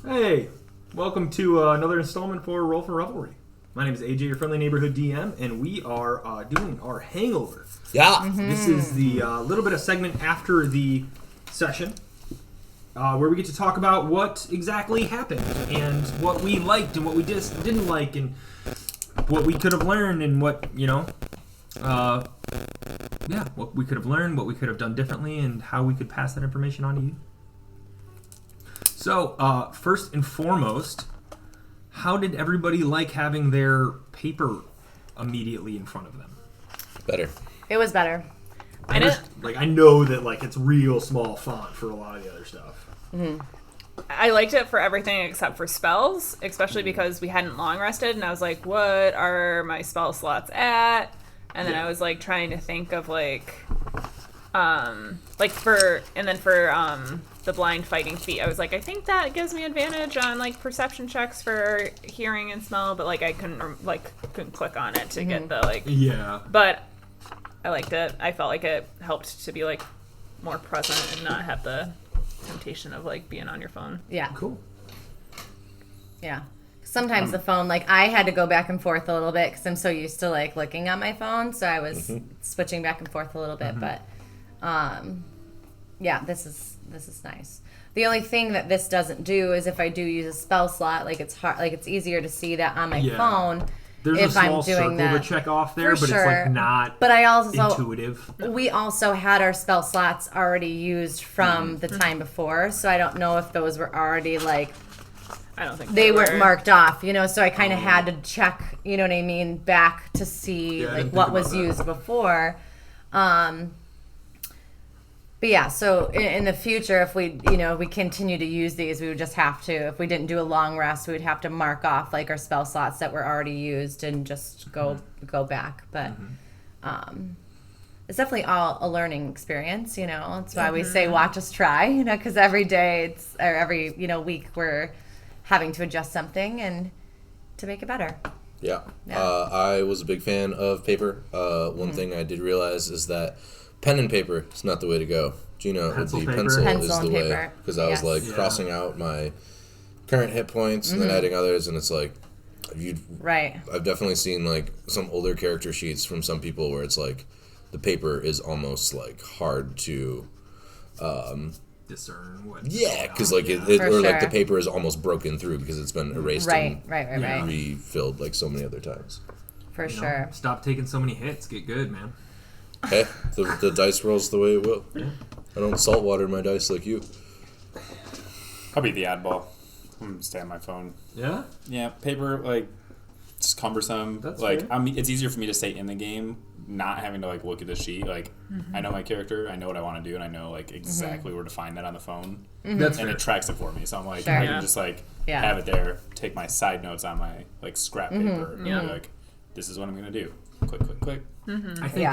Hey, welcome to another installment for Roll for Revelry. My name is AJ, your friendly neighborhood DM, and we are doing our Hangover. Yeah. This is the little bit of segment after the session where we get to talk about what exactly happened and what we liked and what we just didn't like and what we could have learned and what, what we could have learned, what we could have done differently, and how we could pass that information on to you. So, first and foremost, how did everybody like having their paper immediately in front of them? Better. It was better. I know that it's real small font for a lot of the other stuff. Mm-hmm. I liked it for everything except for spells, especially because we hadn't long rested, and I was like, what are my spell slots at? And then I was trying to think of for the blind fighting feat, I was like, I think that gives me advantage on perception checks for hearing and smell, but I couldn't click on it to get the Yeah. But I liked it. I felt like it helped to be more present and not have the temptation of being on your phone. Yeah. Cool. Yeah. Sometimes the phone, I had to go back and forth a little bit because I'm so used to looking at my phone, so I was switching back and forth a little bit. But yeah, this is nice. The only thing that this doesn't do is if I do use a spell slot, it's hard, it's easier to see that on my phone. There's if a small I'm doing circle that. to check off there, For but sure. it's not but I also, intuitive. We also had our spell slots already used from the time before, so I don't know if those were already I don't think they weren't marked off, so I kind of had to check, back to see what was used before. But yeah, so in the future, if we continue to use these, we would just have to, if we didn't do a long rest, we would have to mark off our spell slots that were already used and just go back. But it's definitely all a learning experience, That's why we say watch us try, because every day every week we're having to adjust something and to make it better. Yeah. I was a big fan of paper. One thing I did realize is that pen and paper is not the way to go. Gina, Pencil the paper. pencil Pencil is and the way. paper. Because I was crossing out my current hit points and then adding others, and it's Right. I've definitely seen some older character sheets from some people where it's the paper is almost hard to discern what. Yeah, because For sure. the paper is almost broken through because it's been erased Right. and refilled so many other times. For sure. Stop taking so many hits. Get good, man. Hey, the dice rolls the way it will. I don't saltwater my dice like you. I'll be the oddball. I'm gonna stay on my phone. Yeah? Yeah, paper it's cumbersome. That's fair. It's easier for me to stay in the game, not having to look at the sheet. I know my character, I know what I want to do, and I know exactly where to find that on the phone. That's and fair. it tracks it for me. So I'm Sure. I can just Yeah. have it there, take my side notes on my scrap paper, and be this is what I'm gonna do. Click, click, click. I think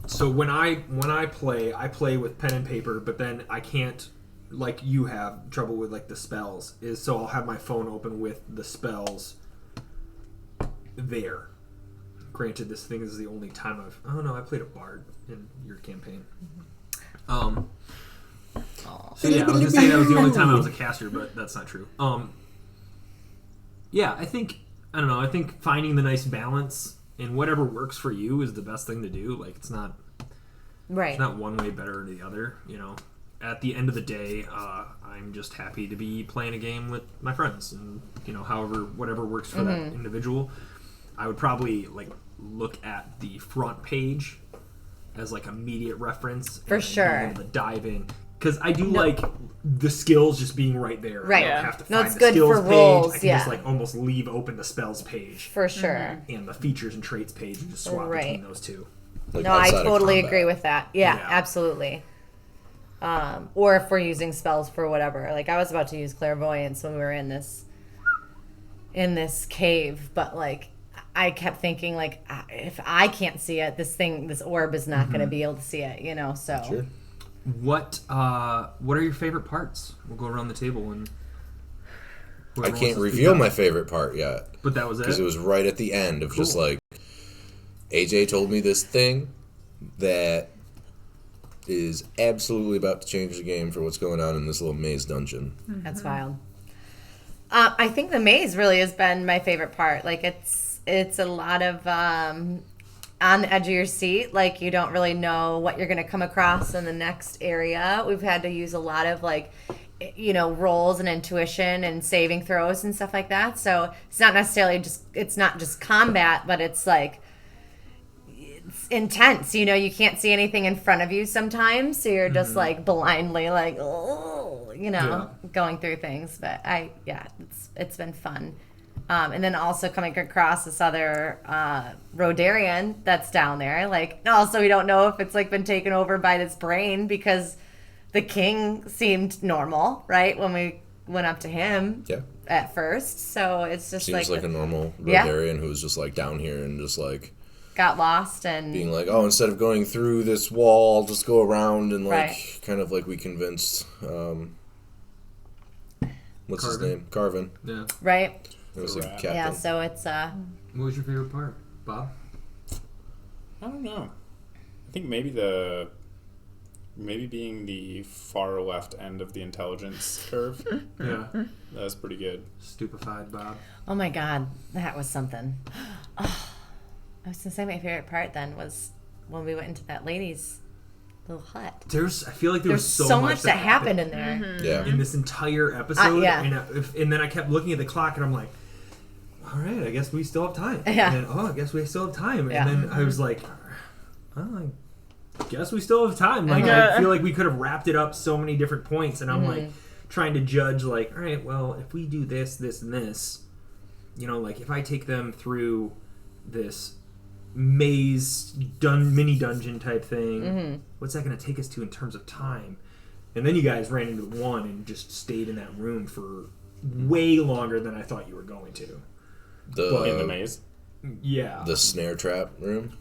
so when I play, I play with pen and paper, but then I can't you have trouble with the spells so I'll have my phone open with the spells there. Granted, this thing is the only time I played a bard in your campaign. So yeah, I was gonna say that was the only time I was a caster, but that's not true. Yeah, I think finding the nice balance and whatever works for you is the best thing to do. It's not Right. It's not one way better than the other. At the end of the day, I'm just happy to be playing a game with my friends, and whatever works for that individual. I would probably look at the front page as immediate reference For and sure. being able to dive in, because I do the skills just being right there. Right. I don't have to No, find it's the good skills for page. roles, I can yeah. just almost leave open the spells page For sure. and the features and traits page and just swap between those two. No, I outside of totally combat. agree with that. Yeah, Yeah. absolutely. Or if we're using spells for whatever. I was about to use clairvoyance when we were in this cave, but I kept thinking if I can't see it, this orb is not going to be able to see it, so. Sure. What are your favorite parts? We'll go around the table and I whoever can't wants to speak reveal up. my favorite part yet. But that was it. Because it was right at the end of just Cool. AJ told me this thing that is absolutely about to change the game for what's going on in this little maze dungeon. That's wild. I think the maze really has been my favorite part. Like it's a lot of on the edge of your seat. Like you don't really know what you're going to come across in the next area. We've had to use a lot of like, rolls and intuition and saving throws and stuff like that. So it's not necessarily it's not just combat, but it's like, it's intense. You can't see anything in front of you sometimes. So you're just like blindly like, going through things. But it's been fun. And then also coming across this other Rodarian that's down there. Like, also we don't know if it's like been taken over by this brain because the king seemed normal, right? When we went up to him at first. So it's just seems like a normal Rodarian who's just like down here and just like got lost and being like, oh, instead of going through this wall, I'll just go around and like kind of like we convinced what's his name? Carvin. Yeah. Right. It was like captain. Yeah, so it's What was your favorite part, Bob? I don't know. I think maybe being the far left end of the intelligence curve. Yeah. That was pretty good. Stupefied Bob. oh my god, that was something. Oh, I was gonna say my favorite part then was when we went into that lady's little hut. I feel like there was so much that happened in there. Yeah. in this entire episode. Yeah. And then I kept looking at the clock and I'm like, all right, I guess we still have time. Yeah. And then, I guess we still have time. Yeah. And then I was like, I guess we still have time. Like, I feel like we could have wrapped it up so many different points. And I'm like trying to judge, like, all right, well, if we do this, this, and this, like if I take them through this maze mini dungeon type thing, what's that going to take us to in terms of time? And then you guys ran into the one and just stayed in that room for way longer than I thought you were going to. In the maze? Yeah. The snare trap room?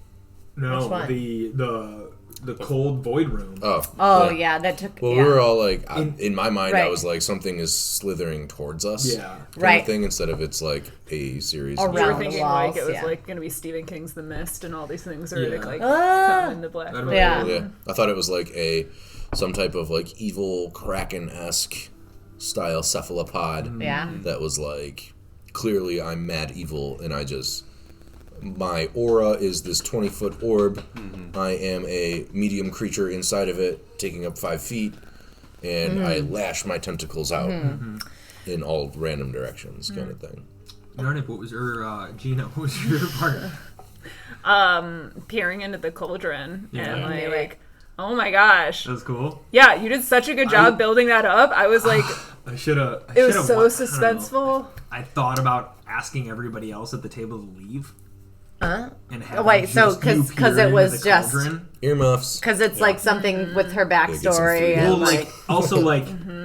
No, Which one? the cold void room. Oh yeah, that took. Well, yeah. we were all like, in my mind, I Right. was like, something is slithering towards us. Yeah. kind Right. of thing, instead of it's like a series. Around We were the thinking walls, like it was yeah. like going to be Stephen King's The Mist and all these things are Yeah. like Ah. come in the black. That'd be Yeah. cool. Yeah, I thought it was like some type of like evil Kraken-esque style cephalopod. Yeah. That was like, clearly I'm mad evil, and my aura is this 20-foot orb. I am a medium creature inside of it, taking up 5 feet, and I lash my tentacles out in all random directions, kind of thing. Yarnip, what was your Gina? What was your part? Peering into the cauldron Yeah. and like oh my gosh. That was cool. Yeah, you did such a good job building that up. I was like I should have. it was so suspenseful. I thought about asking everybody else at the table to leave. And have Wait, so just you because peer it was into the just cauldron. Earmuffs. because it's like something with her get some backstory food. and Well, like also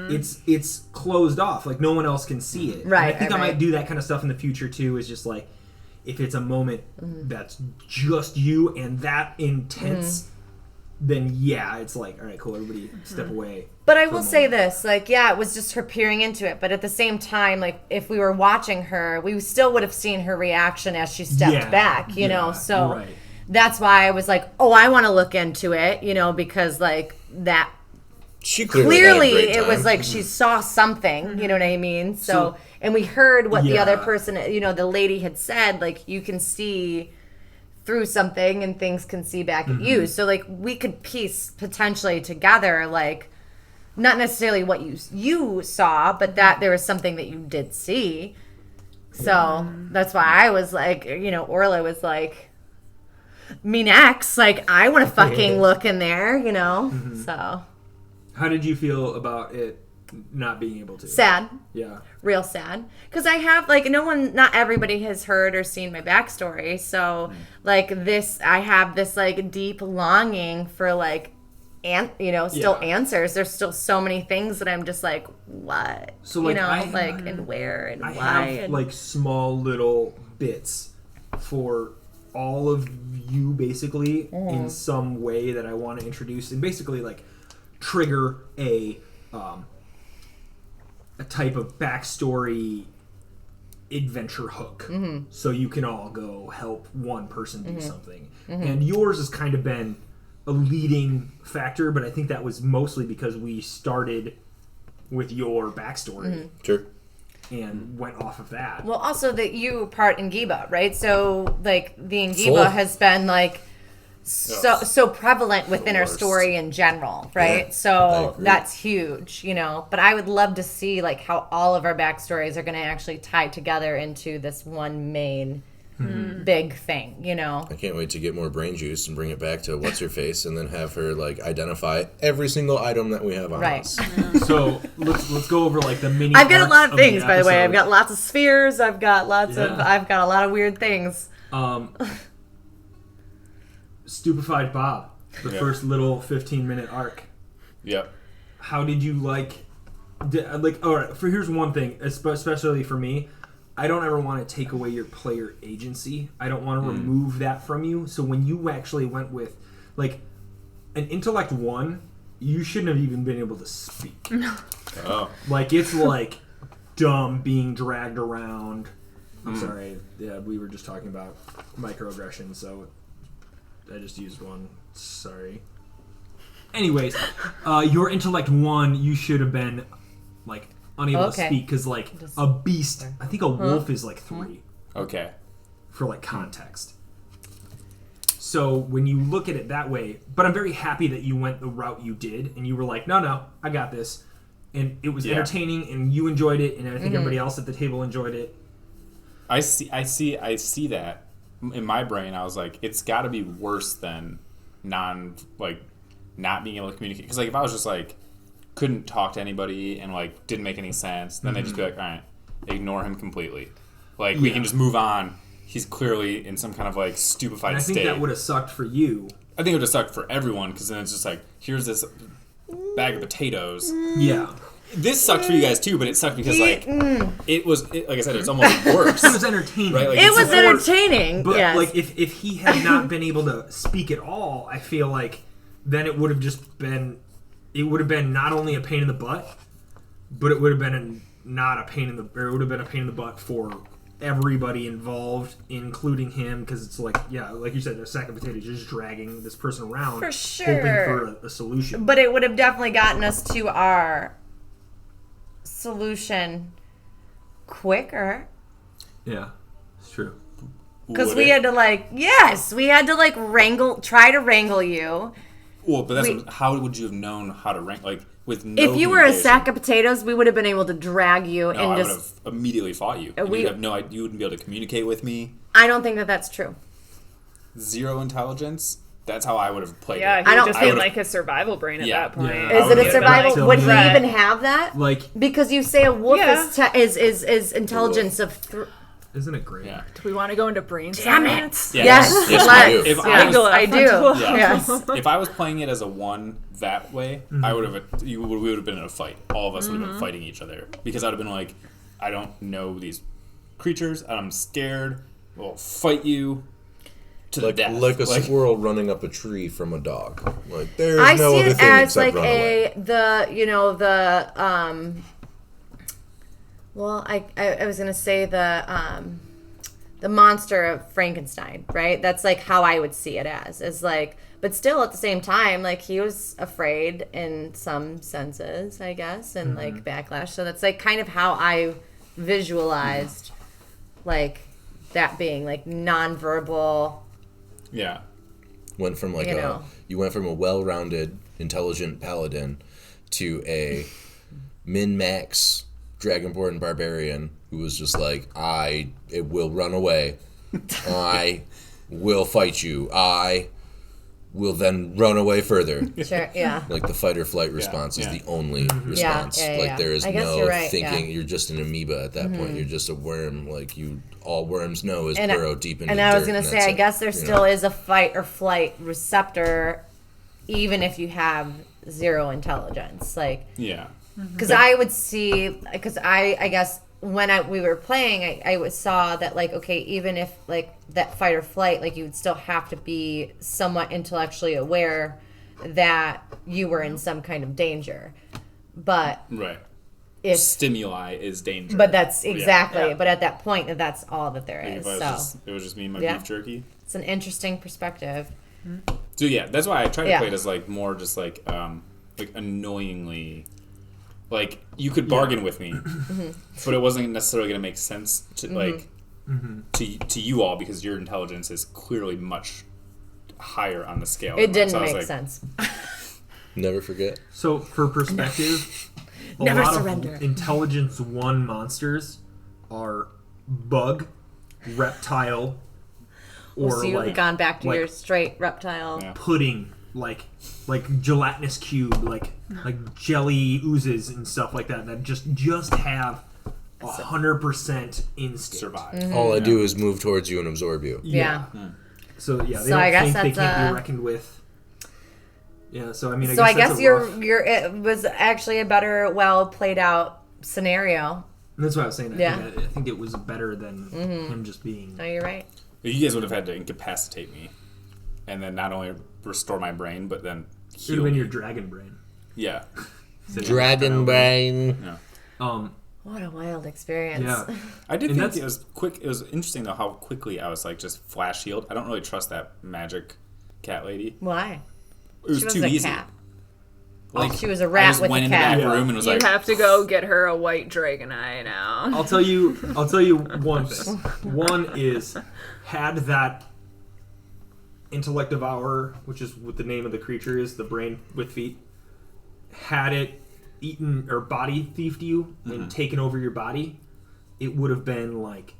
it's closed off. Like no one else can see it. And Right, I think right, I might right. do that kind of stuff in the future too. Is just like if it's a moment Mm-hmm. that's just you and that intense, then yeah, it's like all right, cool. Everybody step away. But I for a will say moment. this, like, yeah, it was just her peering into it. But at the same time, like, if we were watching her, we still would have seen her reaction as she stepped Yeah, back, you know? yeah, So you're right. that's why I was like, oh, I want to look into it, because, like, that She clearly had a clearly great it was time. like she saw something, you know what I mean? So and we heard what the other Yeah. person, the lady had said, like, you can see through something and things can see back at you. So, like, we could piece potentially together, like, not necessarily what you saw, but that there was something that you did see. So that's why I was like, Orla was like, me next. Like, I want to fucking look in there, So How did you feel about it not being able to? sad, Yeah. real sad. Because I have, like, not everybody has heard or seen my backstory. So, like, I have this, like, deep longing for, like, still Yeah. answers. There's still so many things that I'm just like, what? So, like, and where and I why. have and, like small little bits for all of you basically in some way that I want to introduce and basically like trigger a type of backstory adventure hook so you can all go help one person do something. And yours has kind of been a leading factor, but I think that was mostly because we started with your backstory Sure. and went off of that. Well, also that you part Ngiba, right? So like the Ngiba Full. has been like so prevalent within our worst. story in general, right? Yeah, I So agree. that's huge, you know. But I would love to see like how all of our backstories are going to actually tie together into this one main big thing, you know. I can't wait to get more brain juice and bring it back to what's her face, and then have her like identify every single item that we have on Right. us. So let's go over like the mini. I've got a arcs lot of things, the by the way. I've episode. got lots of spheres. I've got lots of. Yeah. I've got a lot of weird things. Stupefied Bob, the Yeah. first little 15-minute arc. Yep. How did you like? All right. Here's one thing, especially for me. I don't ever want to take away your player agency. I don't want to remove that from you. So when you actually went with like an intellect 1, you shouldn't have even been able to speak. Oh. Like it's like dumb being dragged around. I'm sorry. Yeah, we were just talking about microaggressions, so I just used one. Sorry. Anyways, your intellect 1, you should have been like unable Okay. to speak because like Just- a beast. I think a wolf is like 3 Okay. for like context. So when you look at it that way, but I'm very happy that you went the route you did, and you were like, no, I got this, and it was Yeah. entertaining, and you enjoyed it, and I think everybody else at the table enjoyed it. I see that in my brain. I was like, it's got to be worse than not being able to communicate. Because like if I was just like couldn't talk to anybody and like didn't make any sense, then they'd just be like, all right, ignore him completely. Like we can just move on. He's clearly in some kind of like stupefied And I think state. that would have sucked for you. I think it would have sucked for everyone because then it's just like, here's this bag of potatoes. Yeah. This sucked for you guys too, but it sucked because like it was like I said, it's almost worse. It was entertaining. Right, like, It it's was more- entertaining. But Yes. like if he had not been able to speak at all, I feel like then it would have just been not only a pain in the butt, but it would have been it would have been a pain in the butt for everybody involved, including him, because it's like, yeah, like you said, a sack of potatoes, just dragging this person around, For hoping sure. for a solution. But it would have definitely gotten us to our solution quicker. Yeah, it's true. Because Would we it? had to try to wrangle you. Well, but that's we- how would you have known how to rank? Like with no If you were a communication? sack of potatoes, we would have been able to drag you No, and I would just. have immediately fought you. And we- you'd have you wouldn't be able to communicate with me. I don't think that that's true. Zero intelligence. That's how I would have played Yeah, it. he I would don't- just I been would've- like a survival brain at Yeah. that point. Yeah. Is it a Yeah, survival? but Would he Right. even have that? Like, Because you say a wolf Yeah. is intelligence of. isn't it great? Yeah. Do we want to go into brain Damn science? Yeah. Yes, Yes, we let's. do. If Yes, I do. Yeah. Yes. If I was playing it as a 1 that way, I would have. We would have been in a fight. All of us would have been fighting each other because I'd have been like, I don't know these creatures. I'm scared. We'll fight you to the death. Like a squirrel running up a tree from a dog. Like there's I no see other it thing as except like run away. well, I was gonna say the monster of Frankenstein, right? That's like how I would see it as, is like, but still at the same time, like he was afraid in some senses, I guess, and like backlash. So that's like kind of how I visualized like that being like nonverbal. Yeah. Went from like You know. you went from a well-rounded, intelligent paladin to a min-max dragonborn barbarian who was just like, it will run away. I will fight you. I will then run away further. Sure, yeah. Like the fight or flight response yeah. is the only response. yeah, like yeah. there is I guess no you're right, thinking. yeah. You're just an amoeba at that point. You're just a worm. Like all worms know is And burrow deep into And dirt. I was gonna say, that's I it, guess there you still know? is a fight or flight receptor, even if you have zero intelligence. Like, Yeah. because I would see, because I guess when we were playing, I saw that like, okay, even if like that fight or flight, like you would still have to be somewhat intellectually aware that you were in some kind of danger. But Right. if, Stimuli is danger. but that's exactly, Yeah. but at that point, that's all that there Like is. if So it was just me and my Yeah. beef jerky. it's an interesting perspective. So yeah, that's why I try to play it as like more just like annoyingly, like you could bargain with me, but it wasn't necessarily going to make sense to like to you all because your intelligence is clearly much higher on the scale. It didn't so I was make like, sense. Never forget. So for perspective, a Never lot surrender. of Intelligence 1 monsters are bug, reptile, or So you've like gone back to like your straight reptile. Yeah. pudding, like gelatinous cube, like jelly oozes and stuff like that just have 100% instinct. survive. All I do is move towards you and absorb you. Yeah. So yeah, they So don't I guess think they that's, can't be reckoned with. Yeah, so I mean, So I guess that's a you're rough- it was actually a better, well played out scenario. That's what I was saying. Yeah. I think it was better than him just being. No, you're right. You guys would have had to incapacitate me, and then not only restore my brain, but then Should heal have been me. your dragon brain. Yeah. Dragon brain. What a wild experience. Yeah. I did And think that's- it was quick. It was interesting though how quickly I was like just flash healed. I don't really trust that magic cat lady. Why? It was She was too a easy. cat. Like She was a I rat just with went a in the cat. back Yeah. room and was You like, have to go get her a white dragon eye now. I'll tell you one thing. One is had that intellect devourer, which is what the name of the creature is, the brain with feet, had it eaten or body thiefed you and taken over your body, it would have been like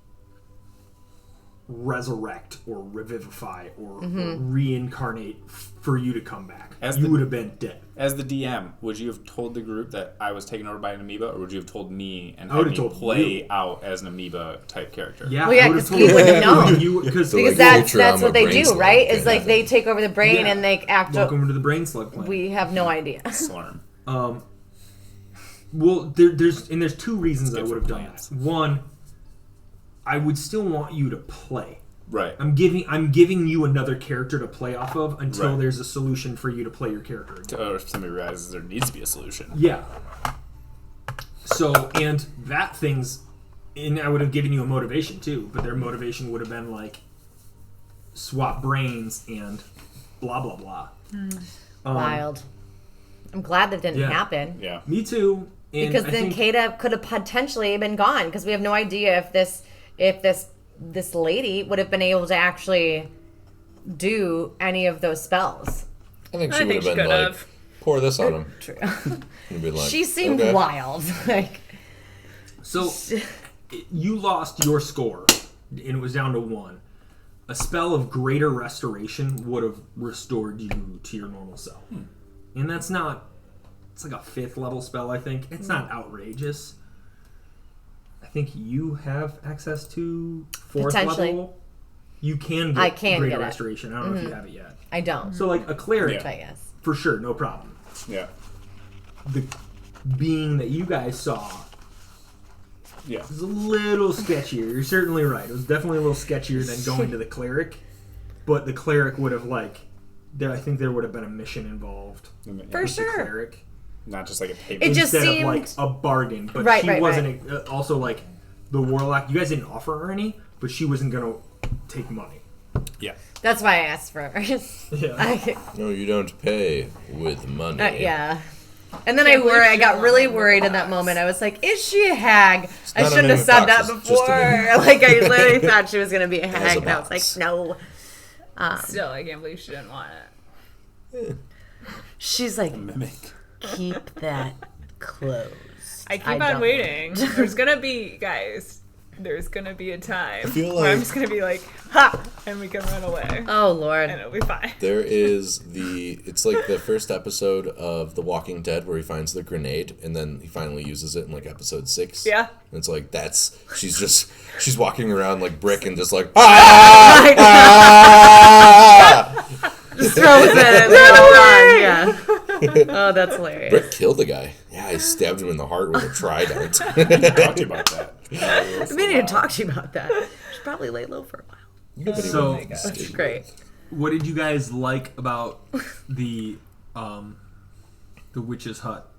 resurrect or revivify or reincarnate for you to come back. As You the- would have been dead. as the DM, would you have told the group that I was taken over by an amoeba, or would you have told me and I would had have me told play you. out as an amoeba type character? Yeah, Well, yeah, I would have 'cause told we you. wouldn't know. Because So, Because like, that's Ultra, what they brain do, slug right? can Is like they happen. take over the brain Yeah. and they act. welcome to the brain slug planet. We have no idea. Slurm. Well, there's two reasons I good would for have done plants. that. One, I would still want you to play. Right. I'm giving you another character to play off of until Right. there's a solution for you to play your character again. Or if somebody realizes there needs to be a solution. Yeah. So and that and I would have given you a motivation too, but their motivation would have been like swap brains and blah blah blah. Wild. I'm glad that didn't yeah. happen. Yeah. Me too. And Because I then think, Kata could have potentially been gone because we have no idea if this lady would have been able to actually do any of those spells. I think I she would think have she been could like, have. pour this on him. True. And been like, She seemed okay. wild. Like So you lost your score, and it was down to 1. A spell of greater restoration would have restored you to your normal self, and that's not. It's like a 5th level spell, I think. It's not outrageous. I think you have access to 4th Potentially. level. You can get I can greater get it. restoration. I don't know if you have it yet. I don't. So like a cleric, Yeah. I guess. for sure, no problem. Yeah. The being that you guys saw Yeah. was a little sketchier. You're certainly right. It was definitely a little sketchier than going to the cleric. But the cleric would have I think there would have been a mission involved. For with the sure. cleric. Not just like a paper. It just Instead seemed of like a bargain. But Right, she right, wasn't also like the warlock. You guys didn't offer her any, but she wasn't gonna take money. Yeah. That's why I asked for her. Yeah. No, you don't pay with money. Yeah. And then Can't believe I she got didn't really want worried the in that box. moment. I was like, is she a hag? I not a shouldn't name have of said that boxes, just a before. name. Like, I literally thought she was going to be a As hag. a And I was like, box. no. Still, I can't believe she didn't want it. She's like, Mimic. keep that closed. I keep don't on want waiting. There's gonna be, guys, there's gonna be a time feel where I'm like- just gonna be like, ha! And we can run away. Oh, Lord. And it'll be fine. There is it's like the first episode of The Walking Dead where he finds the grenade and then he finally uses it in like episode 6. Yeah. And it's like she's walking around like Brick and just like ah! Just throws it and then run. Yeah. Oh, that's hilarious. Brick killed the guy. Yeah, he stabbed him in the heart with a trident. Talk to you about that. I mean, to talk to you about that. Should probably lay low for a while. So That's great. what did you guys like about the witch's hut?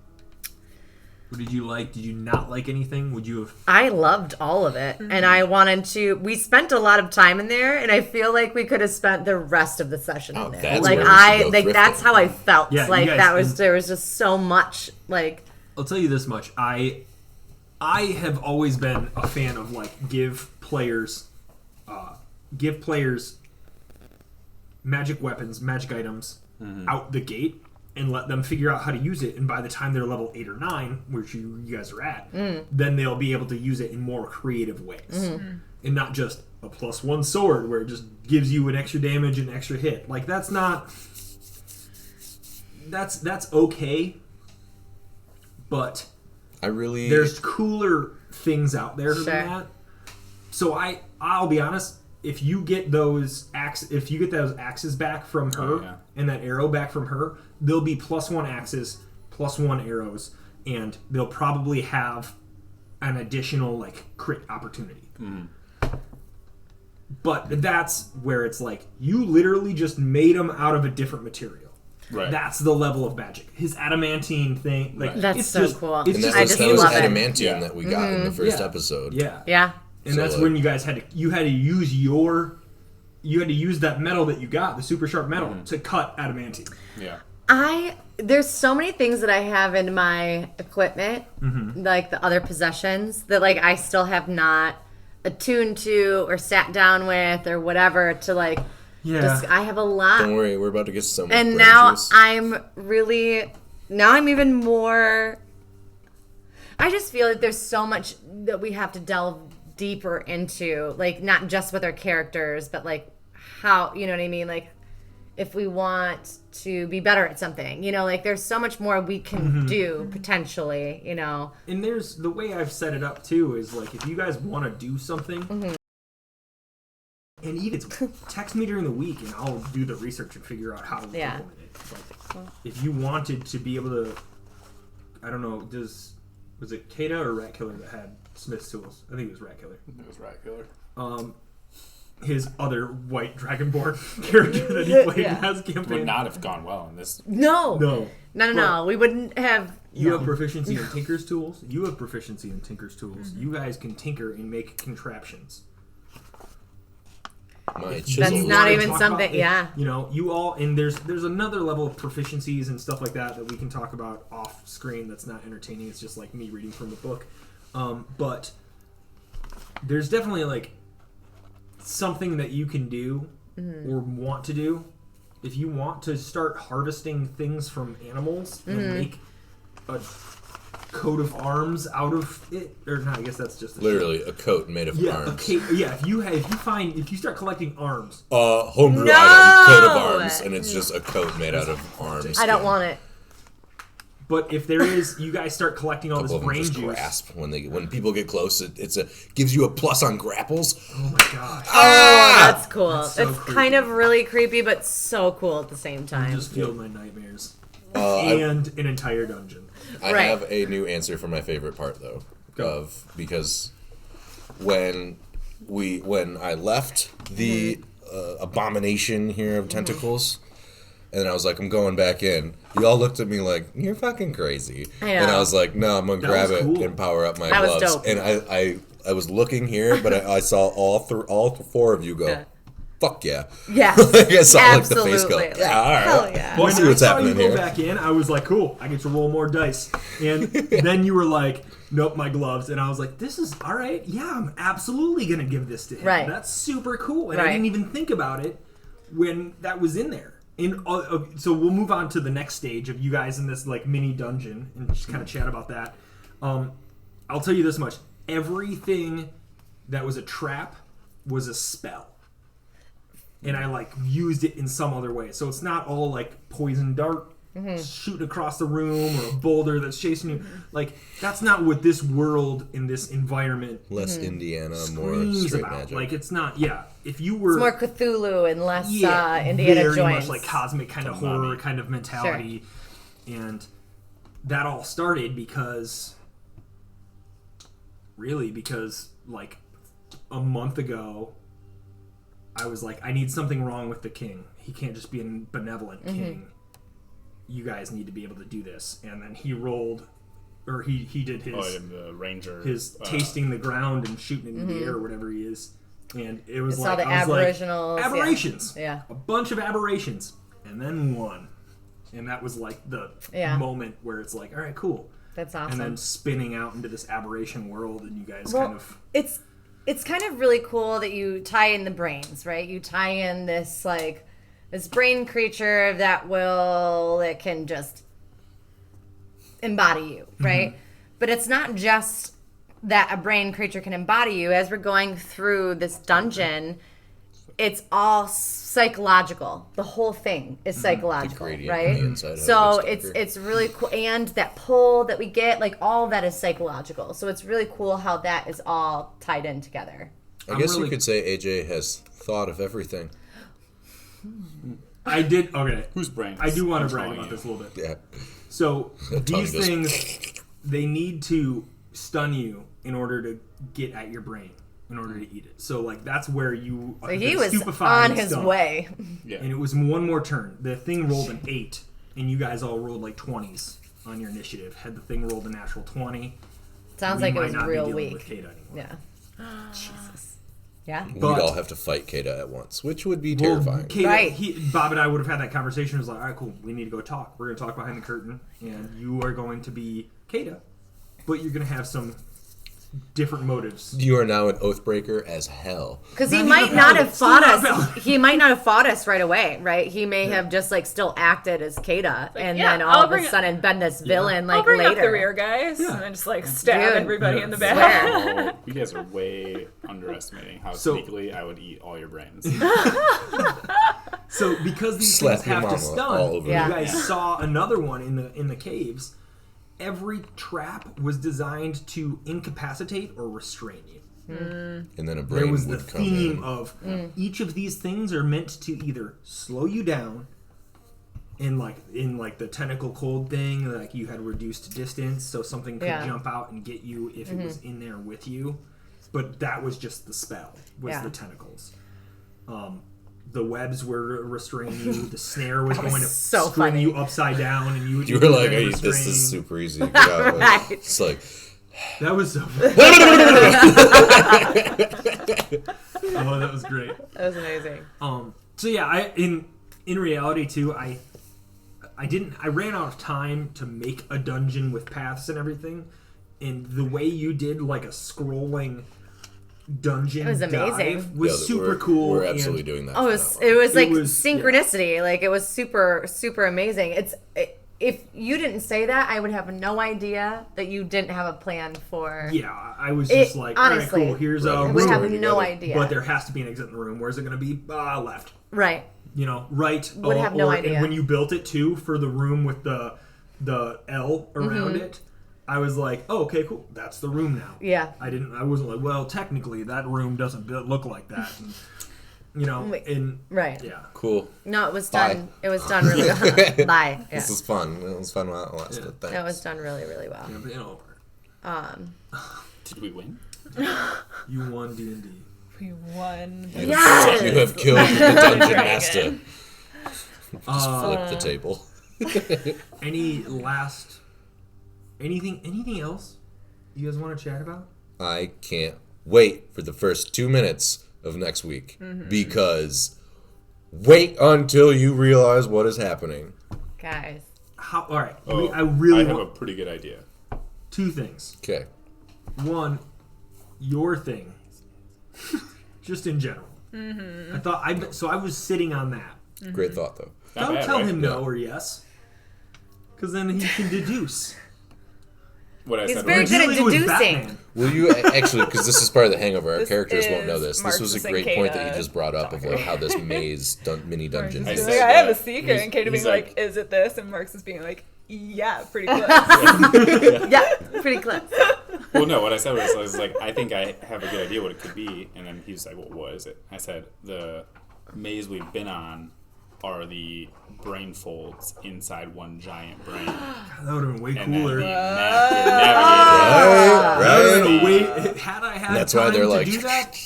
What did you like? Did you not like anything? Would you have? I loved all of it, and I wanted to. We spent a lot of time in there, and I feel like we could have spent the rest of the session in there. That's Like where we should go thrifting. that's how I felt. Yeah, you like guys- that was there was just so much like. I'll tell you this much. I have always been a fan of like give players magic weapons, magic items out the gate and let them figure out how to use it. And by the time they're level 8 or 9, which you guys are at, then they'll be able to use it in more creative ways. And not just a +1 sword where it just gives you an extra damage and extra hit. Like that's okay. But there's cooler things out there than that. So I'll be honest, if you get those axes back from her and that arrow back from her, they'll be +1 axes, +1 arrows, and they'll probably have an additional like crit opportunity. But that's where it's like you literally just made them out of a different material. Right. That's the level of magic. His adamantine thing, like That's it's so just, cool. It's And just I just that was love it. adamantium that we got in the first Yeah. episode. yeah. And So, that's like- when you guys had to use that metal that you got, the super sharp metal, to cut adamantium. Yeah. There's so many things that I have in my equipment, like the other possessions that like I still have not attuned to or sat down with or whatever to like. Just, I have a lot. Don't worry, we're about to get some. And brain now juice. I'm even more. I just feel like there's so much that we have to delve deeper into, like not just with our characters, but like how, you know what I mean? Like if we want to be better at something, like there's so much more we can do potentially, And there's the way I've set it up too is like if you guys want to do something, and even text me during the week and I'll do the research and figure out how to implement it. Like, if you wanted to be able to, I don't know, was it Kata or Rat Killer that had Smith's tools? I think it was Rat Killer. It was Rat Killer. His other white dragonborn character that he played in his campaign Would not have gone well in this. No. But We wouldn't have. You have proficiency in Tinker's tools. You have proficiency in Tinker's tools. You guys can tinker and make contraptions. My That's chisel. not wanna even talk something. about Yeah. You all, and there's another level of proficiencies and stuff like that we can talk about off screen. That's not entertaining. It's just like me reading from a book. But there's definitely like something that you can do or want to do if you want to start harvesting things from animals and make a coat of arms out of it, or not? I guess that's just Literally a coat made of arms. Okay, yeah. If you start collecting arms, Homebrew No! item, coat of arms, and it's just a coat made out of arms. I don't want it. but if there is, you guys start collecting all Couple this of them brain just juice. grasp when people get close. It gives you a plus on grapples. Oh my gosh! That's cool. That's so it's creepy. kind of really creepy, but so cool at the same I time. just feel my nightmares I and an entire dungeon. Right. have a new answer for my favorite part though, Go. because when I left the abomination here of tentacles, and then I was like, I'm going back in. You all looked at me like, you're fucking crazy. I know. And I was like, no, I'm gonna That grab was it cool. and power up my That was gloves. dope. And I was looking here, but I saw all four of you go, Yeah. fuck yeah. Yes. Like, I saw like the face go, Absolutely. yeah, all right. Hell yeah. We'll When see what's I saw happening you go here. back in, I was like, cool, I get to roll more dice. And then you were like, nope, my gloves. And I was like, this is all right. Yeah, I'm absolutely going to give this to him. Right. That's super cool. And I Right. didn't even think about it when that was in there. And so we'll move on to the next stage of you guys in this like mini dungeon and just kind of chat about that. I'll tell you this much. Everything that was a trap was a spell. And I like used it in some other way. So it's not all like poison dart shooting across the room or a boulder that's chasing you. Like that's not what this world in this environment Less Indiana, more screams straight about. magic. Like it's not. Yeah, if you were It's more Cthulhu and less yeah, Indiana very Jones. much like cosmic kind of horror kind of mentality, and that all started because like a month ago I was like, I need something wrong with the king. He can't just be a benevolent king. You guys need to be able to do this. And then he rolled or he did his the ranger. his tasting the ground and shooting it into the air, or whatever he is. And it was It's like all the I was like, aboriginals, yeah. aberrations, Yeah. a bunch of aberrations, and then one, and that was like the moment where it's like, all right, cool. That's awesome. And then spinning out into this aberration world, and you guys kind of It's kind of really cool that you tie in the brains, right? You tie in this this brain creature that can just embody you, right? But it's not just that a brain creature can embody you. As we're going through this dungeon, it's all psychological. The whole thing is psychological, gradient right? on the inside So of it it's really cool, and that pull that we get, all of that is psychological. So it's really cool how that is all tied in together. I guess you could say AJ has thought of everything. I did okay. Whose brain? I do want to brag about this a little bit. Yeah. So these just- things, they need to stun you in order to get at your brain, in order to eat it. So that's where you. So he was stupefying on his stuff. way. Yeah. And it was one more turn. The thing rolled an 8, and you guys all rolled 20s on your initiative. Had the thing rolled a natural 20, Sounds we like it might was not be real dealing weak. with Kata anymore. Yeah. Jesus. Yeah. We'd But- all have to fight Kata at once, which would be Well, terrifying. Kata, Right. Bob and I would have had that conversation. It was like, all right, cool. We need to go talk. We're going to talk behind the curtain, and you are going to be Kata, but you're going to have some different motives. You are now an Oathbreaker as hell. Because he Not might even not valid. have Still fought not us. valid. He might not have fought us right away, right? He may have just still acted as Kata, and yeah, then I'll all of bring a it- sudden been this villain I'll bring later. up the rear guys and then just stab Dude. everybody in the back. Swear. Oh, you guys are way underestimating how So- sneakily I would eat all your brains. So because these Slap things your have to mama stun, all over you Yeah. guys saw another one in the caves. Every trap was designed to incapacitate or restrain you. And then a There brain was the would come theme in. of each of these things are meant to either slow you down, in the tentacle cold thing, you had reduced distance, so something could Yeah. jump out and get you if it was in there with you. But that was just the spell, was Yeah. the tentacles. The webs were restraining you. The snare was going to so string funny. you upside down, and you would You be were like, very hey, this is restrained. super easy to get out of. Right. It's like, That was so funny. Oh, that was great. That was amazing. So yeah, I in reality too, I ran out of time to make a dungeon with paths and everything, and the way you did a scrolling dungeon It was amazing. dive was yeah, super we're, cool. We're absolutely and doing that. Oh, from now on. it was It was- synchronicity. It was super, super amazing. If you didn't say that, I would have no idea that you didn't have a plan for. Yeah, I was just all right, honestly, cool. Here's Right. a I I room, would have Room no together. idea. but there has to be an exit in the room. Where's it going to be? Left. Right. Right. Would have no idea. And when you built it too for the room with the L around it, I was like, oh, okay, cool. That's the room now. Yeah. I wasn't like, well, technically that room doesn't look like that. And, and Right. yeah. Cool. No, it was Bye. done. It was done really well. Bye. Yeah. This was fun. It was fun while it lasted. Yeah. Thanks. That was done really, really well. Did we win? You won D&D. We won. Yes! You have killed the dungeon master. Just Uh, flip the table. Anything else you guys want to chat about? I can't wait for the first 2 minutes of next week because wait until you realize what is happening. Guys. All right. Oh, I really have a want pretty good idea. 2 things. Okay. One, your thing, just in general. I thought I was sitting on that. Great thought, though. Not Don't bad, tell right? him no or yes, because then he can deduce. What I He's said. very was- good at Dealing with deducing. Batman. Will you actually, because this is part of the Hangover, our This characters won't know is this. This was a Marcus and great point that Kata you just brought up of how this maze mini dungeon I He's is. said like, I have a that. secret, and Kata He's being like, like- "Is it this?" And Mark's is being like, "Yeah, pretty close." Yeah, pretty close. Well, no, what I said was, I was like, I think I have a good idea what it could be. And then he was like, well, what is it? I said, the maze we've been on are the brain folds inside one giant brain. That would have been way And cooler. then we navigated. Right? Had I had That's time why they're to like- do that,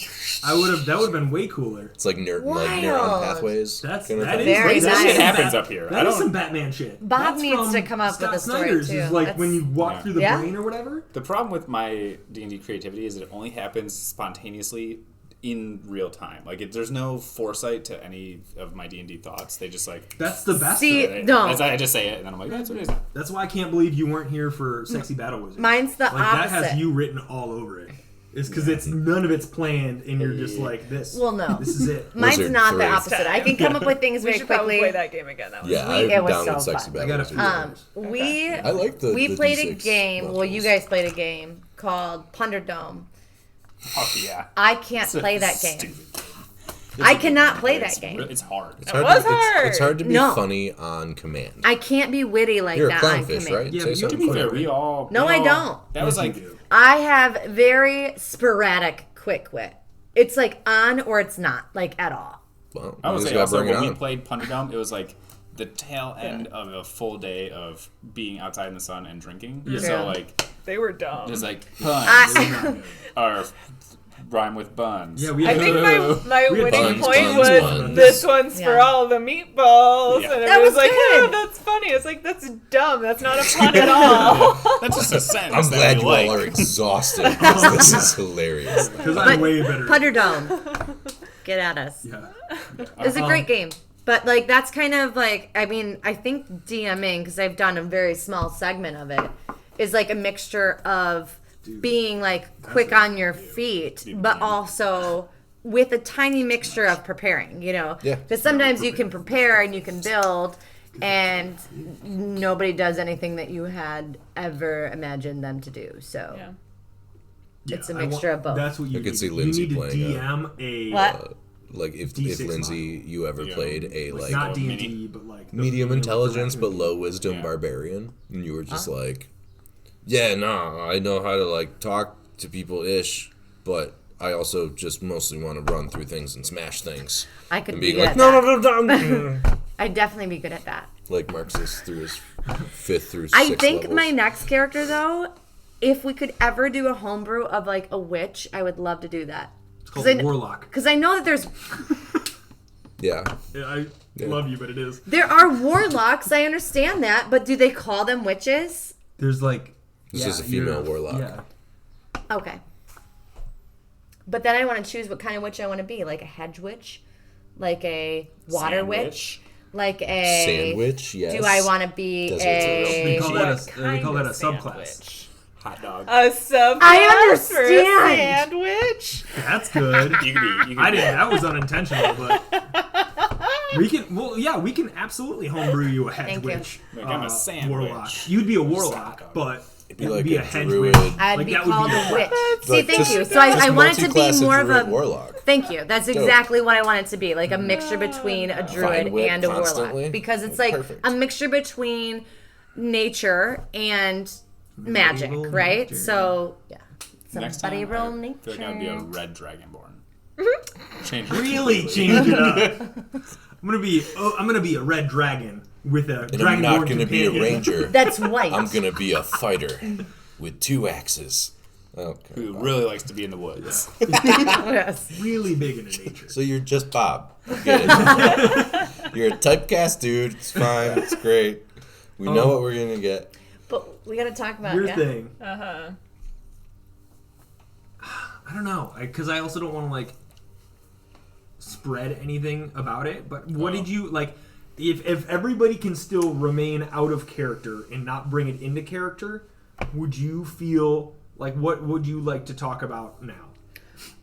That would have been way cooler. It's like neuron Wild. pathways. That kind of is thing. Very Crazy nice. shit happens up here. I That is don't. some Batman shit. Bob That's needs from to come up Scott with a story, Snyder's too. Is like That's- when you walk through the Yeah. brain or whatever. The problem with my D&D creativity is it only happens spontaneously in real time. Like, there's no foresight to any of my D&D thoughts. They just like. That's the best. See, though. no. I just say it, and then I'm like, that's what it is. That's why I can't believe you weren't here for Sexy Battle Wizard. Mine's the like, that has opposite. you written all over it. It's because it's none of it's planned, and you're just like this. Well, no. This is it. Mine's Wizard not 3. the opposite. I can come up with things We very should probably quickly. play that game again. That was Yeah, it I'm was down so with Sexy fun. Battle I gotta Wizard. figure We I like the we the played D6 a game. Well, you levels. guys played a game called Punderdome. Oh yeah. I can't play that game. Stupid. I cannot play It's that game. It's hard. It's It hard, was to, hard. it's hard to be No. funny on command. I can't be witty like You're a that on clownfish, command. right? Yeah, Say but you something To be funny. fair, we all. No, we I all- don't. That was Yes, you like. do. I have very sporadic quick wit. It's like on or it's not, like at all. Well, I you would just say gotta also bring it when we on. played Punderdome, it was like the tail end of a full day of being outside in the sun and drinking. Yeah. So like, They were dumb. it was like puns I, or rhyme with buns. Yeah, we I had think my We had winning buns, point buns, was buns. this one's for Yeah. all the meatballs, Yeah. and That everyone's was like, good. "Oh, that's funny." It's like that's dumb. That's not a pun at all. That's just a sentence. I'm that glad we you like. all are exhausted because this is hilarious. because I'm way better. Punderdome. Get at us. Yeah. It's a great game. But like that's kind of like I mean I think DMing because I've done a very small segment of it is like a mixture of being like quick on your feet, but also with a tiny mixture of preparing. You know, Yeah. because sometimes you can prepare and you can build, and nobody does anything that you had ever imagined them to do. So Yeah. It's a I want- mixture of both. That's what you I could need. see You Lindsay need to playing DM a What? Like if D6 Lindsay you ever Yeah. played a like not D and mini- D, but like the medium intelligence but low wisdom Yeah. barbarian, and you were just like, yeah, no, I know how to like talk to people ish, but I also just mostly want to run through things and smash things I could and be be good like, at no, that. no, no, no, I'd definitely be good at that. like Marxist through his 5th through 6th I think levels. my next character though, if we could ever do a homebrew of like a witch, I would love to do that. It's called Warlock. Because I know that Yeah, I love you, but it is. there are warlocks. I understand that, but do they call them witches? There's like This is a female warlock. Yeah. Okay. But then I want to choose what kind of witch I want to be, like a hedge witch, like a water Sandwich. witch, like a Sandwich, yes. Do I want to be Desert They a? call What that a kind of subclass. sandwich? Hot dog. A subclass I for a understand. sandwich. That's good. You could be. I didn't. That was unintentional, but we can. Well, yeah, we can absolutely homebrew you a hedge Thank you. witch. Like, I'm a sandwich. warlock. You'd be a warlock, but It'd be it would like be a a hedge druid. witch. I'd Like, be that would called be a a witch. See, Like, thank just- you. So I just want it to multi-class be more of druid a warlock. Thank you. That's exactly what I want it to be, like a mixture between a druid wit and a constantly. warlock, because it's like Perfect. a mixture between nature and magic, Medieval right? nature. So yeah, Next somebody time, roll I nature. feel like I'd be a red dragonborn. Change it Really completely. change it up. I'm gonna be a red dragon with a And dragonborn I'm not going to be a companion. ranger. That's white. I'm going to be a fighter with 2 axes. Okay. Who really likes to be in the woods. Yes. Really big into nature. So you're just Bob. I get it. You're a typecast dude. It's fine. It's great. We know what we're going to get. But we got to talk about Your yeah. thing. Uh-huh. I don't know, because I also don't want to like spread anything about it. But what did you like? If everybody can still remain out of character and not bring it into character, would you feel like what would you like to talk about now?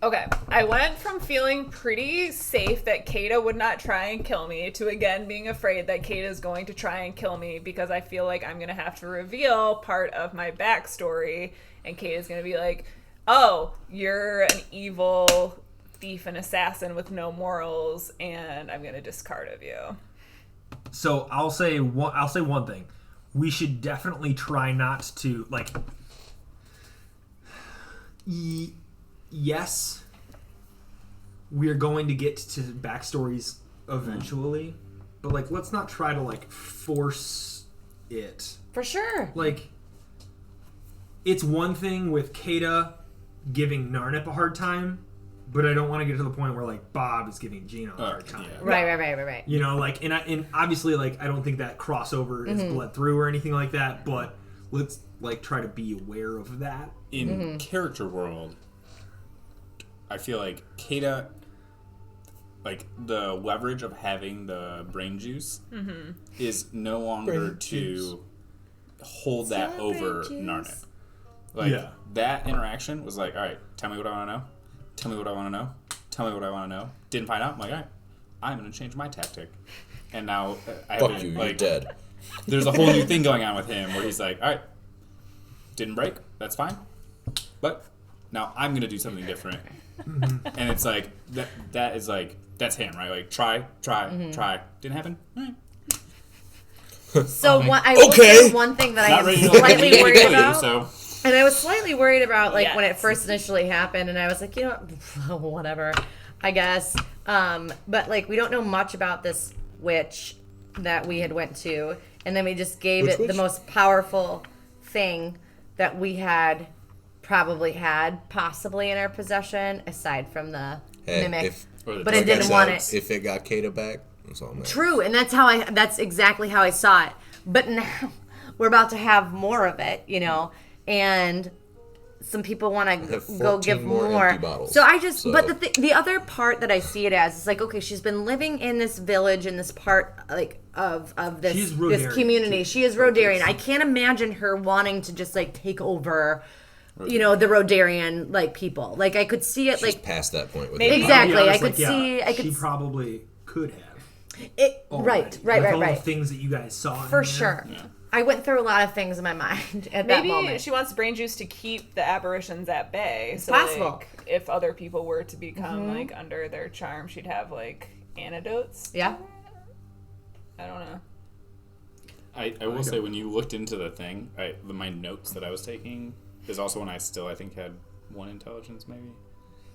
Okay, I went from feeling pretty safe that Kata would not try and kill me to again being afraid that Kata is going to try and kill me because I feel like I'm going to have to reveal part of my backstory and Kata is going to be like, oh, you're an evil thief and assassin with no morals and I'm going to discard of you. So I'll say one thing. We should definitely try not to like. Yes, we're going to get to backstories eventually, but like, let's not try to like force it. For sure. Like, it's one thing with Kata giving Narnip a hard time, but I don't want to get to the point where like Bob is giving Gino a hard time. Yeah. Right. You know, like, and obviously, like, I don't think that crossover is bled through or anything like that, but let's, like, try to be aware of that. In character world, I feel like Kata, like, the leverage of having the brain juice is no longer to hold that over Narnet. Like, that interaction was like, all right, tell me what I want to know. Tell me what I want to know. Tell me what I want to know. Didn't find out. I'm like, all right, I'm going to change my tactic. And now I have Fuck to, you, like, you're dead. There's a whole new thing going on with him where he's like, all right, didn't break. That's fine. But now I'm going to do something different. And it's like, that is like, that's him, right? Like, try. Didn't happen? All right. So I will say one thing that I Not am ready to slightly kill worried you, about. so. And I was slightly worried about, like, when it Yes. first initially happened, and I was like, you know what, whatever, I guess. But, like, we don't know much about this witch that we had went to, and then we just gave Which it the witch? most powerful thing that we had possibly in our possession, aside from the mimic. Or the But I like didn't said, want it. If it got Kata back, that's all man. True, and that's exactly how I saw it. But now we're about to have more of it, you know, and some people want to have go 14 give more more. empty bottles. So I just, So- but the other part that I see it as is like, okay, she's been living in this village, in this part like of She's this Rodarian, community. too. She is Rodarian. I can't imagine her wanting to just like take over. You know, the Rodarian like people. Like I could see it She's like past that point with Maybe- it. exactly. Yeah, I it's could like, yeah, see. I She could probably could have. it. already. Right. With all Right. the things that you guys saw. For in there. sure. I went through a lot of things in my mind at that Maybe moment. she wants brain juice to keep the aberrations at bay. It's possible. Like, if other people were to become like under their charm, she'd have like antidotes. Yeah. I don't know. I will say, when you looked into the thing, my notes that I was taking is also when I think had 1 intelligence, maybe.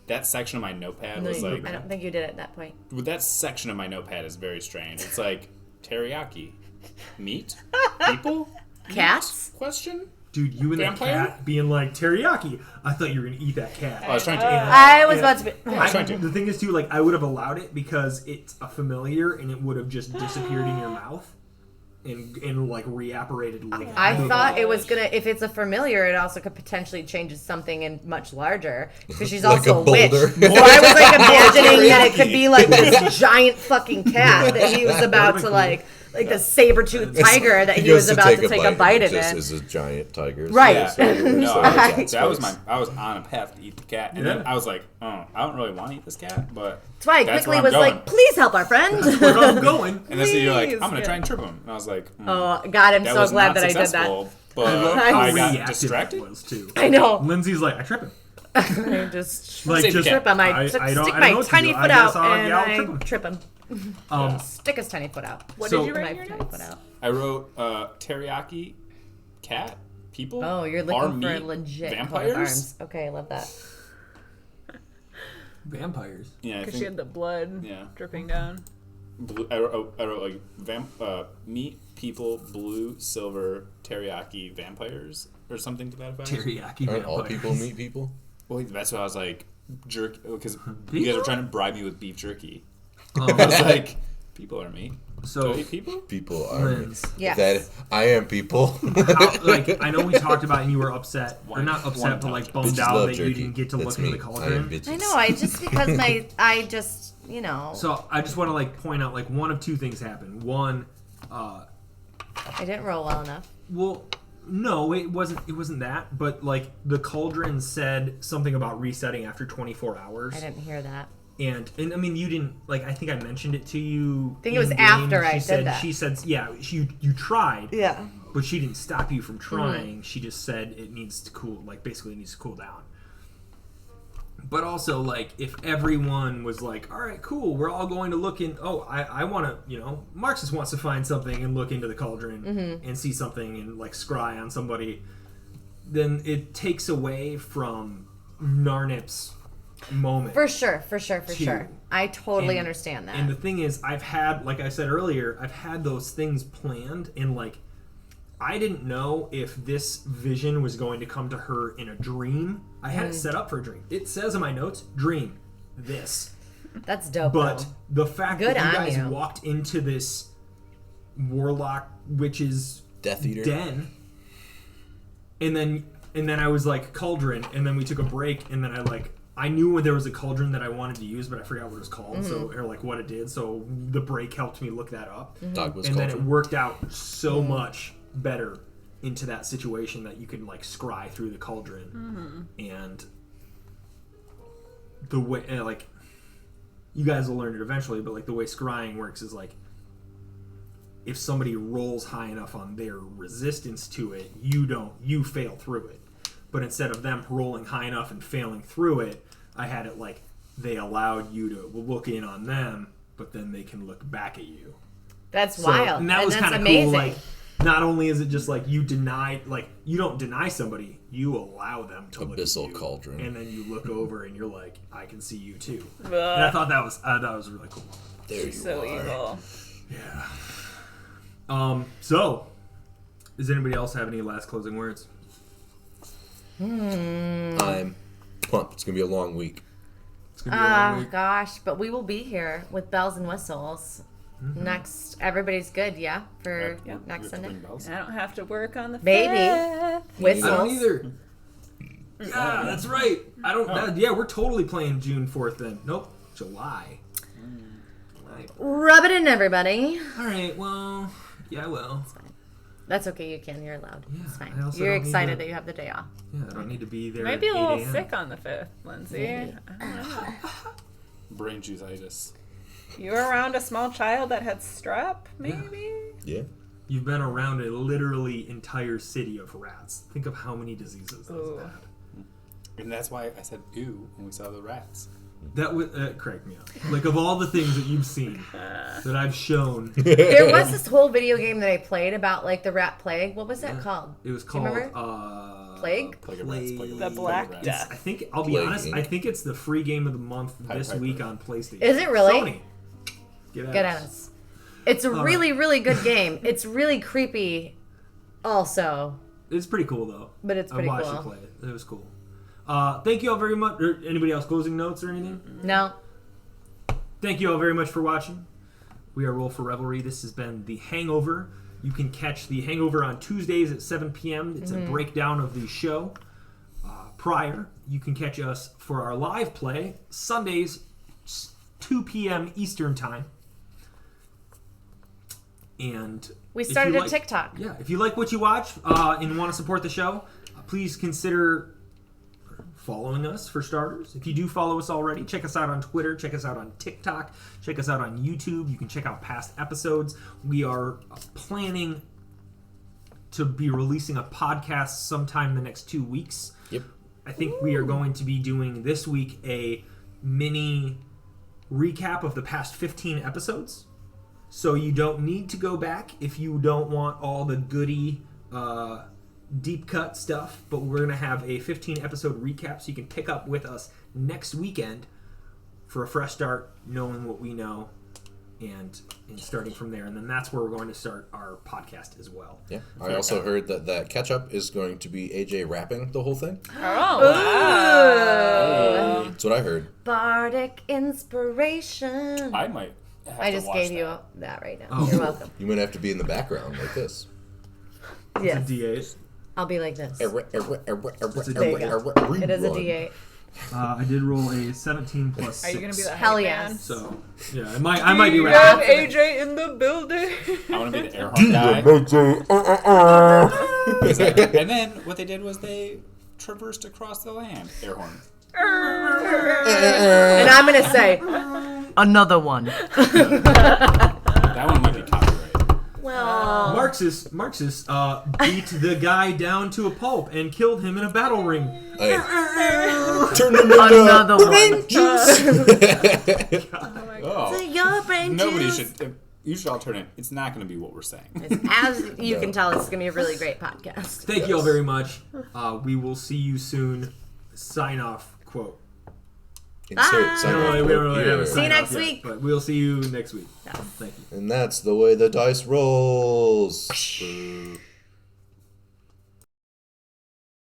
That section of my notepad was like... I don't think you did it at that point. That section of my notepad is very strange. It's like, teriyaki. Meat? People? Cats? Question? Dude, you and that Vampire? cat being like, teriyaki. I thought you were going to eat that cat. I was trying to... I was about to be. The thing is, too, like, I would have allowed it because it's a familiar and it would have just disappeared in your mouth and like, reapparated later. I thought it was gonna. If it's a familiar, it also could potentially change to something in much larger because she's Like also a a witch. boulder. So I was like imagining that it could be like this giant fucking cat that he was about to like the saber-toothed tiger that he was about to take a bite of it. Just it. is a giant tiger. Right. Yeah. So No, Right. that was I was on a path to eat the cat, and then I was like, oh, I don't really want to eat this cat, but That's why I that's quickly where I'm was going. like, "Please help our friend." Where I'm going. And then you're like, I'm Please. gonna try and trip him, and I was like, Oh God, I'm that so was glad not that I did that. successful, But How I got reactive distracted. it was, too. I know. Lindsay's like, I trip him. I just Like, Save the just cat. trip him. I I stick don't know my what to tiny do. I foot guess out I'll- and yeah, I'll I trip him. trip him. Stick his tiny foot out. What So- did you write My in your tiny notes? foot out. I wrote teriyaki, cat, people. Oh, you're are looking for meat, legit coat of vampires. arms. Okay, I love that. Vampires. Yeah, I Because think she had the blood dripping down. blue, I wrote like meat, people, blue, silver, teriyaki, vampires, or something to that effect. Teriyaki Aren't all vampires. people meat people? Well, that's what I was like, jerk, because you guys People? were trying to bribe me with beef jerky. I was like, people are meat. So, Do I eat people? People are Linz, Yes. that I am people. like, I know we talked about it and you were upset, or not One upset, but like intelligence. bummed Bitches out love that jerky. you didn't get to That's look into me. the I am cauldron. bitches. I know. I just because I just So I just want to like point out like one of two things happened. One, I didn't roll well enough. well, no, it wasn't that, but like the cauldron said something about resetting after 24 hours. I didn't hear that. And I mean, you didn't like. I think I mentioned it to you. I think it was in-game. after I She did said, that. She said, yeah, you tried, Yeah. but she didn't stop you from trying. She just said it needs to cool, like basically it needs to cool down. But also, like, if everyone was like, all right, cool, we're all going to look in. Oh, I want to, Marxist wants to find something and look into the cauldron and see something and like scry on somebody. Then it takes away from Narnip's moment. For sure. I totally And- understand that. And the thing is, I've had, like I said earlier, I've had those things planned, and like, I didn't know if this vision was going to come to her in a dream. I had it set up for a dream. It says in my notes, dream. this. That's dope. But though. the fact Good that you on guys you. walked into this warlock witch's Death Eater. den, and then I was like cauldron, and then we took a break, and then I knew when there was a cauldron that I wanted to use, but I forgot what it was called, so or like what it did. So the break helped me look that up, Dogwa's and then it Cauldron. worked out so much better into that situation that you could like scry through the cauldron, and the way like you guys will learn it eventually, but like the way scrying works is like if somebody rolls high enough on their resistance to it, you fail through it. But instead of them rolling high enough and failing through it, I had it like they allowed you to look in on them, but then they can look back at you. That's wild. And that was that's kind of amazing. cool. Like, not only is it just like you deny, like you don't deny somebody, you allow them to look at Abyssal you, Cauldron. and then you look over and you're like, I can see you too. Ugh. And I thought that was really cool. There you So are. evil. Yeah. So, does anybody else have any last closing words? I'm pumped. It's gonna be a long week. It's gonna be a long week. Gosh, but we will be here with bells and whistles. Next, everybody's good, yeah, for Yeah, next we have to Sunday. ring bells. I don't have to work on the Maybe. 5th. Whistles. I don't either. Yeah, that's right. I don't. Yeah, we're totally playing June 4th then. Nope, July. Rub it in, everybody. All right. Well, yeah, well. That's okay. You can. You're allowed. Yeah, It's fine. I also You're don't need excited to- that you have the day off. Yeah, I don't need to be there. Might be a at 8 little a.m. sick on the 5th, Lindsay. Maybe. I don't know. Brain juice-itis. You were around a small child that had strep, maybe? Yeah. You've been around a literally entire city of rats. Think of how many diseases those Ooh. have had. And that's why I said ew when we saw the rats. That would crack me up. Like of all the things that you've seen that I've shown, There was this whole video game that I played about like the rat plague. What was that called? it was Do you called remember? Plague? Plague of rats, plague of The rats, Black plague of rats. Death. I think I'll be Plague honest. Inc. I think it's the free game of the month this Piper. week on PlayStation. Is it really? Sony. Get Get at us. It's a really, really good game. It's really creepy, also, It's pretty cool though. but it's pretty I watched cool. you play it. It was cool. Thank you all very much. Anybody else closing notes or anything? No. Thank you all very much for watching. We are Roll for Revelry. This has been The Hangover. You can catch The Hangover on Tuesdays at 7 p.m. It's a breakdown of the show. Prior, you can catch us for our live play Sundays, 2 p.m. Eastern Time. And We if started you a like- TikTok. Yeah, if you like what you watch and want to support the show, please consider following us for starters. If you do follow us already, check us out on Twitter, check us out on TikTok, check us out on YouTube. You can check out past episodes. We are planning to be releasing a podcast sometime in the next 2 weeks. Yep. I think we are going to be doing this week a mini recap of the past 15 episodes. So you don't need to go back if you don't want all the goody deep cut stuff, but we're going to have a 15 episode recap so you can pick up with us next weekend for a fresh start, knowing what we know and starting from there. And then that's where we're going to start our podcast as well. Yeah. I also heard that catch up is going to be AJ rapping the whole thing. Oh, wow. That's what I heard. Bardic inspiration. I might have I to just watch gave you that. that right now. Oh. You're welcome. You might have to be in the background like this. Yes. It's a D8. I'll be like this. There you go. It is a D8. I did roll a 17 plus 6. Are you going to be the Hell hype yes. man? So, yeah, I might be We rapping. have AJ in the building. I want to be the air horn guy. And then what they did was they traversed across the land. Air horn. And I'm going to say, another one. That one might be copyright. Well, Marxist beat the guy down to a pulp and killed him in a battle ring. Hey. Turn him into another one. brain juice. Oh. Your brain Nobody juice. should. You should all turn in. It's not going to be what we're saying. As you No. can tell, it's going to be a really great podcast. Thank you all very much. We will see you soon. Sign off quote. Insert sign off We don't really quote have a here. See you sign next off yet, week. but we'll see you next week. Thank you. And that's the way the dice rolls. Boo.